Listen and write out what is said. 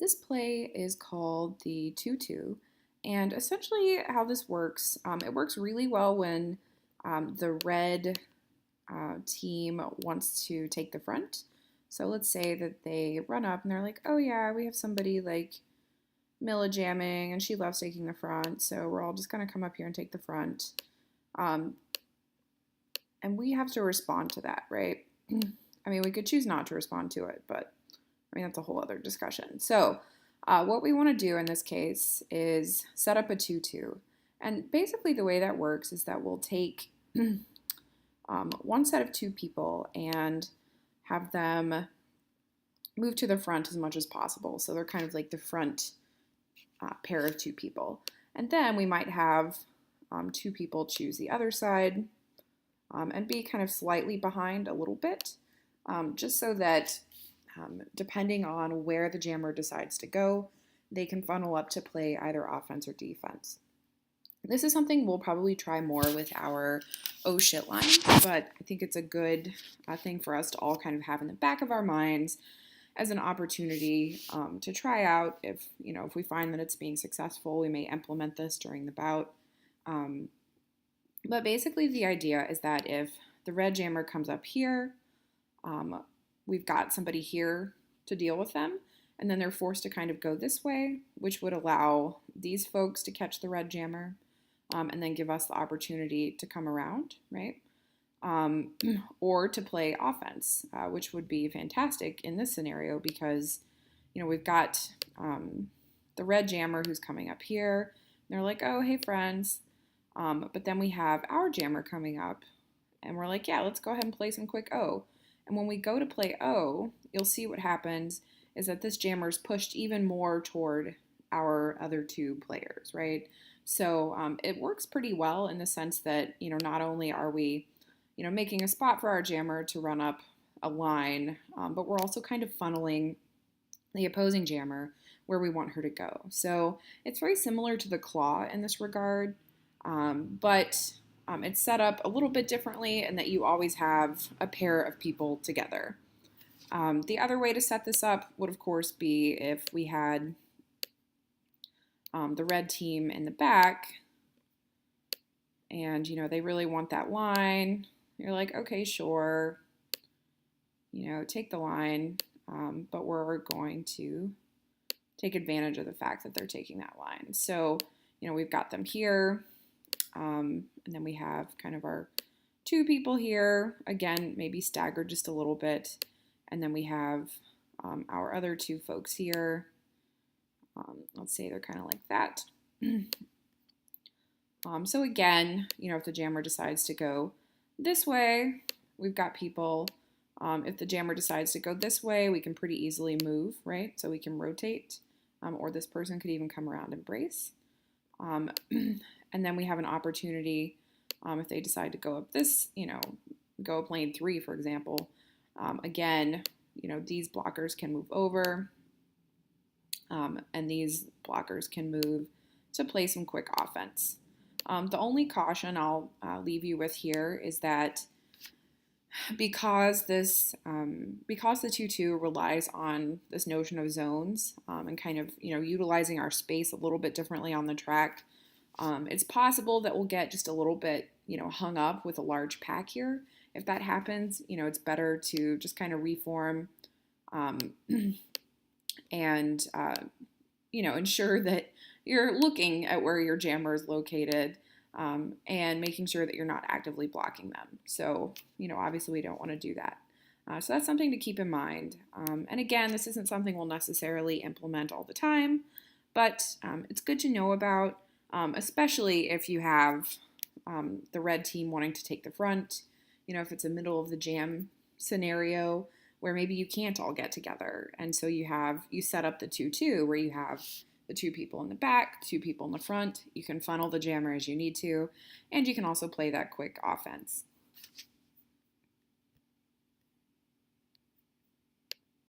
This play is called the 2-2, and essentially how this works, it works really well when the red team wants to take the front. So let's say that they run up and they're like, oh yeah, we have somebody like Milla jamming and she loves taking the front, so we're all just going to come up here and take the front. Um, and we have to respond to that, right? I mean, we could choose not to respond to it, but I mean, that's a whole other discussion. So, what we want to do in this case is set up a 2-2. And basically, the way that works is that we'll take one set of two people and have them move to the front as much as possible. So, they're kind of like the front pair of two people. And then we might have two people choose the other side and be kind of slightly behind a little bit, just so that depending on where the jammer decides to go, they can funnel up to play either offense or defense. This is something we'll probably try more with our oh shit line, but I think it's a good thing for us to all kind of have in the back of our minds as an opportunity to try out. If we find that it's being successful, we may implement this during the bout. But basically the idea is that if the red jammer comes up here, we've got somebody here to deal with them, and then they're forced to kind of go this way, which would allow these folks to catch the red jammer, and then give us the opportunity to come around, right? Or to play offense, which would be fantastic in this scenario because, we've got the red jammer who's coming up here. And they're like, oh, hey, friends. But then we have our jammer coming up, and we're like, yeah, let's go ahead and play some quick O. And when we go to play O, you'll see what happens is that this jammer is pushed even more toward our other two players, right? So it works pretty well in the sense that, not only are we, making a spot for our jammer to run up a line, but we're also kind of funneling the opposing jammer where we want her to go. So it's very similar to the claw in this regard, but it's set up a little bit differently in that you always have a pair of people together. The other way to set this up would, of course, be if we had the red team in the back and, they really want that line. You're like, okay, sure, take the line, but we're going to take advantage of the fact that they're taking that line. So, we've got them here. And then we have kind of our two people here, again, maybe staggered just a little bit. And then we have our other two folks here. Let's say they're kind of like that. So again, if the jammer decides to go this way, we've got people. If the jammer decides to go this way, we can pretty easily move, right? So we can rotate, or this person could even come around and brace. And then we have an opportunity, if they decide to go up this, go up lane 3, for example. Again, these blockers can move over, and these blockers can move to play some quick offense. The only caution I'll leave you with here is that because the 2-2 relies on this notion of zones and kind of utilizing our space a little bit differently on the track, it's possible that we'll get just a little bit hung up with a large pack here. If that happens, it's better to just kind of reform and ensure that you're looking at where your jammer is located and making sure that you're not actively blocking them. So, obviously we don't want to do that. So that's something to keep in mind. And again, this isn't something we'll necessarily implement all the time, but it's good to know about, especially if you have the red team wanting to take the front, if it's a middle of the jam scenario where maybe you can't all get together. And so you set up the 2-2 where you have the two people in the back, two people in the front. You can funnel the jammer as you need to, and you can also play that quick offense.